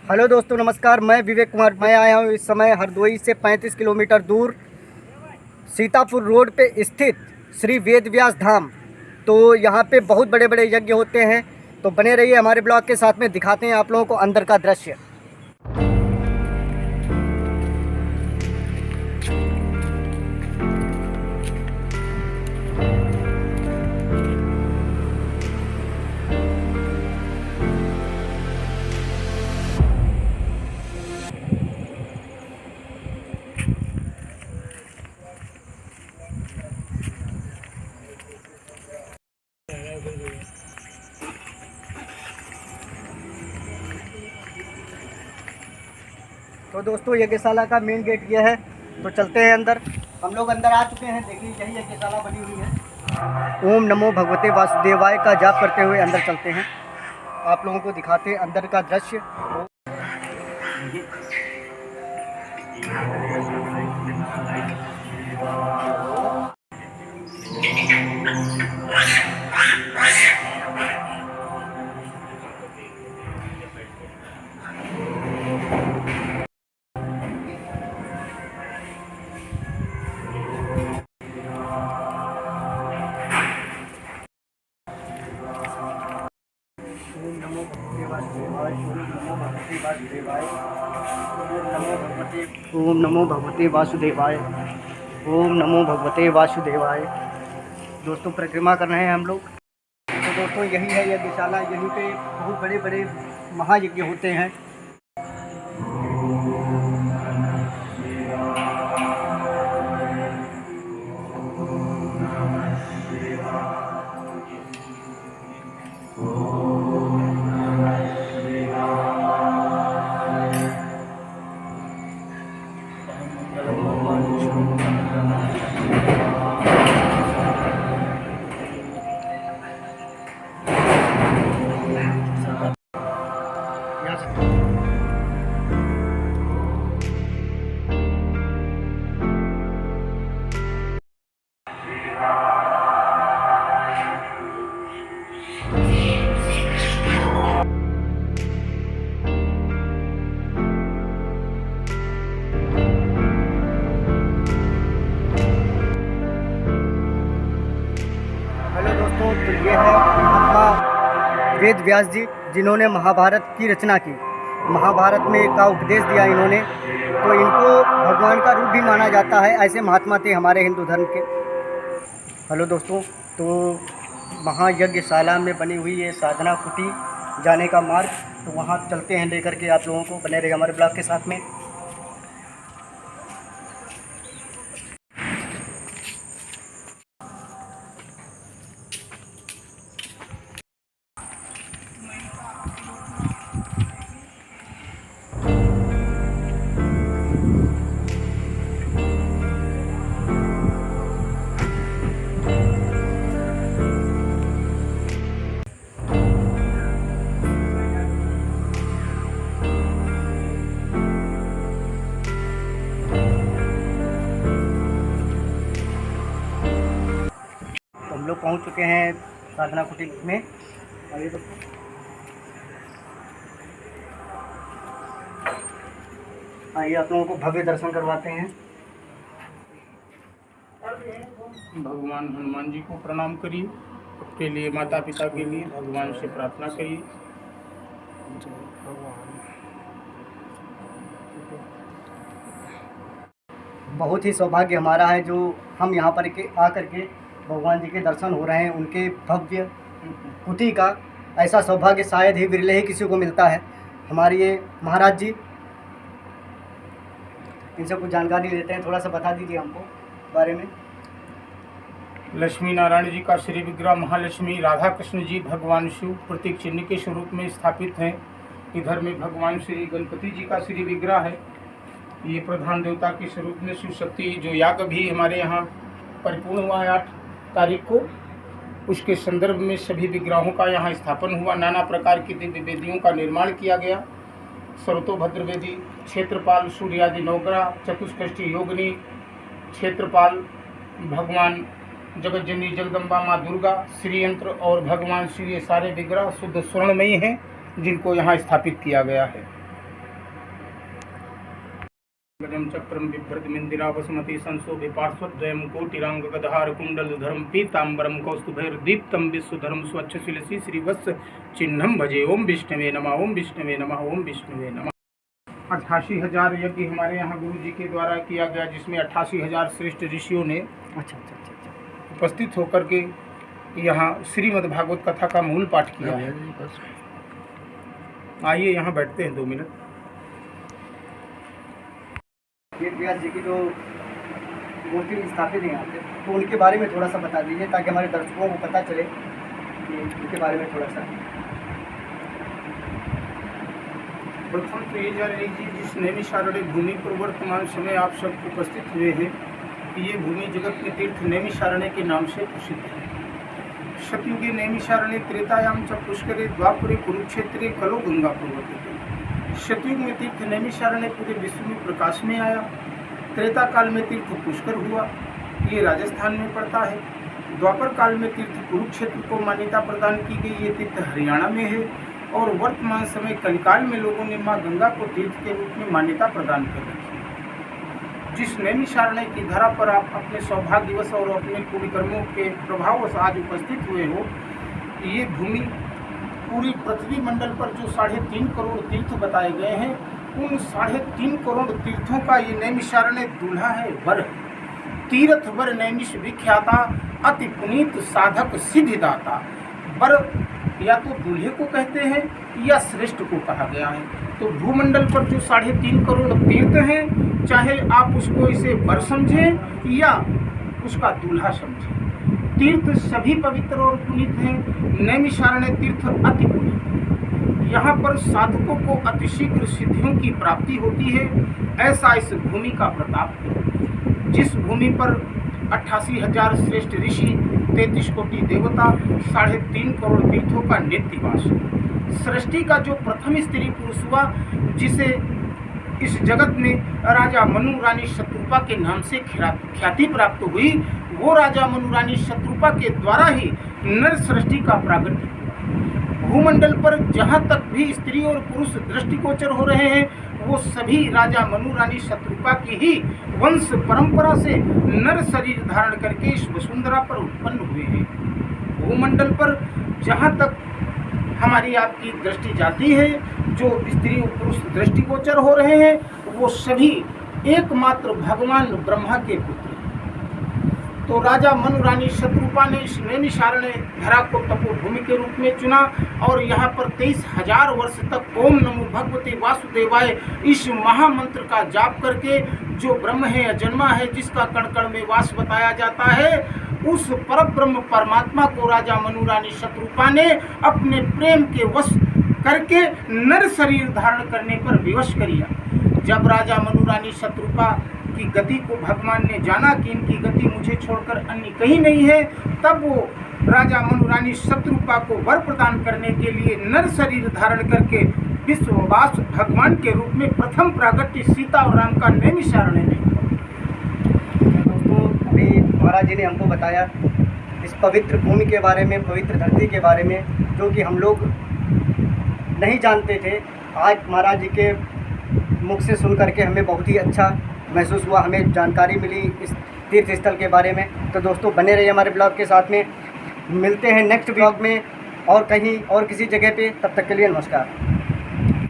Hello दोस्तों, नमस्कार। मैं विवेक कुमार। मैं आया हूँ इस समय हरदोई से 35 किलोमीटर दूर सीतापुर रोड पे स्थित श्री वेद व्यास धाम। तो यहाँ पे बहुत बड़े बड़े यज्ञ होते हैं। तो बने रहिए हमारे ब्लॉग के साथ में, दिखाते हैं आप लोगों को अंदर का दृश्य। तो दोस्तों, यज्ञशाला का मेन गेट ये है। तो चलते हैं अंदर। हम लोग अंदर आ चुके हैं। देखिए, यही यज्ञशाला बनी हुई है। ओम नमो भगवते वासुदेवाय का जाप करते हुए अंदर चलते हैं। आप लोगों को दिखाते हैं अंदर का दृश्य। ओम नमो भगवते वासुदेवाय। ओम नमो भगवते वासुदेवाय। ओम नमो भगवते वासुदेवाय। दोस्तों, परिक्रमा कर रहे हैं हम लोग। तो दोस्तों, यही है यज्ञशाला। यहीं पे बहुत बड़े बड़े महायज्ञ होते हैं। हेलो दोस्तों, तो ये है महात्मा वेद व्यास जी, जिन्होंने महाभारत की रचना की। महाभारत में का उपदेश दिया इन्होंने। तो इनको भगवान का रूप भी माना जाता है। ऐसे महात्मा थे हमारे हिंदू धर्म के। हेलो दोस्तों, तो महायज्ञशाला में बनी हुई ये साधना कुटी जाने का मार्ग, तो वहाँ चलते हैं लेकर के आप लोगों को। बने रहे हमारे ब्लॉग के साथ में। हम लोग पहुंच चुके हैं साधना कुटी में। आइए दोस्तों, आइए आप लोगों को भव्य दर्शन करवाते हैं। भगवान हनुमान जी को प्रणाम करिए। आपके लिए, माता पिता के लिए भगवान से प्रार्थना करिए। बहुत ही सौभाग्य हमारा है जो हम यहाँ पर आकर के भगवान जी के दर्शन हो रहे हैं। उनके भव्य कुटी का ऐसा सौभाग्य शायद ही विरले ही किसी को मिलता है। हमारे ये महाराज जी, इनसे कुछ जानकारी लेते हैं। थोड़ा सा बता दीजिए हमको बारे में। लक्ष्मी नारायण जी का श्री विग्रह महालक्ष्मी राधा कृष्ण जी भगवान शिव प्रतीक चिन्ह के स्वरूप में स्थापित हैं। इधर में भगवान श्री गणपति जी का श्री विग्रह है। ये प्रधान देवता के स्वरूप में शिव शक्ति, जो याग भी हमारे यहाँ परिपूर्ण हुआ है 8 तारीख को, उसके संदर्भ में सभी विग्रहों का यहाँ स्थापन हुआ। नाना प्रकार की दिव्य वेदियों का निर्माण किया गया। सर्वतोभद्र वेदी, क्षेत्रपाल सूर्यादि नवग्रह, चतुष्षष्ठी योगिनी, क्षेत्रपाल भगवान जगत जननी जगदम्बा माँ दुर्गा, श्रीयंत्र और भगवान शिव, ये सारे विग्रह शुद्ध स्वर्णमयी हैं, जिनको यहाँ स्थापित किया गया है। गजम चक्रम बिभ्रतिमिंदिरा वसुमती संशोभि पार्श्वद्वयं कोटिरांग गदहार कुंडलधरम पीतांबरम कौस्तुभैर्दीप्तं विश्वधरम स्वच्छशिलसी श्रीवत्स चिन्हम भजे। ओम विष्णवे नमः, ओम विष्णवे नमः, ओम विष्णवे नमः। 88,000 यज्ञ हमारे यहाँ गुरु जी के द्वारा किया गया, जिसमें 88,000 श्रेष्ठ ऋषियों ने अच्छा। उपस्थित होकर के यहाँ श्रीमद् भागवत कथा का मूल पाठ किया है। आइए यहाँ बैठते हैं 2 मिनट। वेद व्यास जी की जो मूर्ति स्थापित है यहाँ पे, तो उनके बारे में थोड़ा सा बता दीजिए ताकि हमारे दर्शकों को पता चले कि उनके बारे में थोड़ा सा। प्रथम तो ये जान लीजिए, जिस नैमिषारण्य भूमि पर वर्तमान समय आप सब उपस्थित हुए हैं, ये भूमि जगत के तीर्थ नैमिषारण्य के नाम से प्रसिद्ध है। सतयुगे नैमिषारण्य, त्रेतायाम च पुष्करे, द्वापरे कुरुक्षेत्रे, कलो गंगा प्रवर्तते। सतयुग में तीर्थ नैमिषारण्य पूरे विश्व में प्रकाश में आया। त्रेता काल में तीर्थ पुष्कर हुआ, ये राजस्थान में पड़ता है। द्वापर काल में तीर्थ कुरुक्षेत्र को मान्यता प्रदान की गई, ये तीर्थ हरियाणा में है। और वर्तमान समय कलिकाल में लोगों ने माँ गंगा को तीर्थ के रूप में मान्यता प्रदान कर रखी है। जिस नैमिषारण्य की धरा पर आप अपने सौभाग्यवश और अपने पूरी कर्मों के प्रभाववश आज उपस्थित हुए हो, ये भूमि पूरी पृथ्वी मंडल पर जो 3.5 करोड़ तीर्थ बताए गए हैं, उन 3.5 करोड़ तीर्थों का ये नैमिषारण्य दूल्हा है, वर। तीर्थ वर नैमिष विख्याता, अति पुनीत साधक सिद्धिदाता। वर या तो दूल्हे को कहते हैं या श्रेष्ठ को कहा गया है। तो भूमंडल पर जो 3.5 करोड़ तीर्थ हैं, चाहे आप उसको इसे वर समझें या उसका दूल्हा समझें, तीर्थ सभी पवित्र और पुनीत हैं। नैमिषारण्य तीर्थ अति पुनीत। यहाँ पर साधकों को अतिशीघ्र सिद्धियों की प्राप्ति होती है, ऐसा इस भूमि का प्रताप है। जिस भूमि पर 88,000 श्रेष्ठ ऋषि, 33 कोटि देवता, 3.5 करोड़ तीर्थों का नित्यवास है। सृष्टि का जो प्रथम स्त्री पुरुष हुआ, जिसे इस जगत में राजा मनु रानी शत्रुपा के नाम से ख्याति प्राप्त हुई, वो राजा मनु रानी शत्रुपा के द्वारा ही नर सृष्टि का प्रागट्य हुआ। भूमंडल पर जहाँ तक भी स्त्री और पुरुष दृष्टिगोचर हो रहे हैं, वो सभी राजा मनु रानी शत्रुपा की ही वंश परंपरा से नर शरीर धारण करके इस वसुंधरा पर उत्पन्न हुए हैं। भूमंडल पर जहाँ तक हमारी आपकी दृष्टि जाती है, जो स्त्री और पुरुष दृष्टिगोचर हो रहे हैं, वो सभी एकमात्र भगवान ब्रह्मा के पुत्र हैं। तो राजा मनु रानी शत्रुपा ने इस नैमिषारण्य धरा को तपोभूमि के रूप में चुना और यहाँ पर 23,000 वर्ष तक ओम नमो भगवते वासुदेवाय इस महामंत्र का जाप करके, जो ब्रह्म है, अजन्मा है, जिसका कण कण में वास बताया जाता है, उस परब्रह्म परमात्मा को राजा मनु रानी शत्रुपा ने अपने प्रेम के वश करके नर शरीर धारण करने पर विवश किया। जब राजा मनु रानी शत्रुपा की गति को भगवान ने जाना कि इनकी गति मुझे छोड़कर अन्य कहीं नहीं है, तब वो राजा मनु रानी शत्रुपा को वर प्रदान करने के लिए नर शरीर धारण करके विश्ववास भगवान के रूप में प्रथम प्रागट्य सीता और राम का नैमिषारण्य में। दोस्तों, अभी महाराज जी ने हमको बताया इस पवित्र भूमि के बारे में, पवित्र धरती के बारे में, जो कि हम लोग नहीं जानते थे। आज महाराज जी के मुख से सुन करके हमें बहुत ही अच्छा महसूस हुआ, हमें जानकारी मिली इस तीर्थ स्थल के बारे में। तो दोस्तों, बने रहिए हमारे ब्लॉग के साथ में। मिलते हैं नेक्स्ट ब्लॉग में और कहीं और किसी जगह पे। तब तक के लिए नमस्कार।